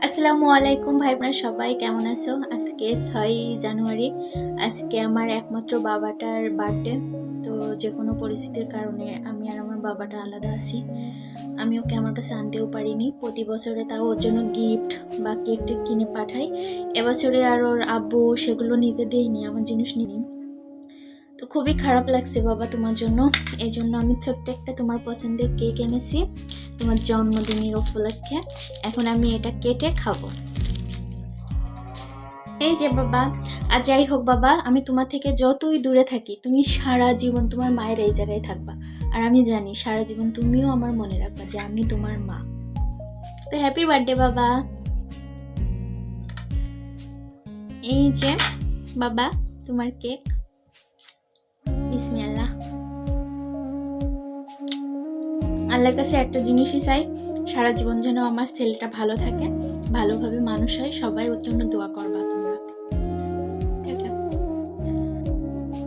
আসসালামু আলাইকুম ভাই বোনেরা, সবাই কেমন আছো? আজকে 6 জানুয়ারি। আজকে আমার একমাত্র বাবাটার বার্থডে। তো যে কোনো পরিস্থিতির কারণে আমি আর আমার বাবাটা আলাদা আছি। আমি ওকে আমার কাছে আনতেও পারিনি। প্রতি বছরে তাও ওর জন্য গিফট বা কেক টেক কিনে পাঠাই। এবছরে আর ওর আব্বু সেগুলো নিতে দেয়নি, আমার জিনিস নিনি। তো খুবই খারাপ লাগছে বাবা তোমার জন্য। এই জন্য আমি ছোট্ট একটা তোমার পছন্দের কেক এনেছি তোমার জন্মদিনের উপলক্ষে। এখন আমি এটা কেটে খাবো। এই যে বাবা, আর যাই হোক বাবা, আমি তোমার থেকে যতই দূরে থাকি, তুমি সারা জীবন তোমার মায়ের এই জায়গায় থাকবা। আর আমি জানি সারা জীবন তুমিও আমার মনে রাখবা যে আমি তোমার মা। তো হ্যাপি বার্থডে বাবা। এই যে বাবা, তোমার কেক। বিসমিল্লাহ। আল্লাহর কাছে একটা জিনিসই চাই, সারা জীবন যেন আমার ছেলেটা ভালো থাকে, ভালোভাবে মানুষ হয়, সবাই ওর জন্য দোয়া করবে।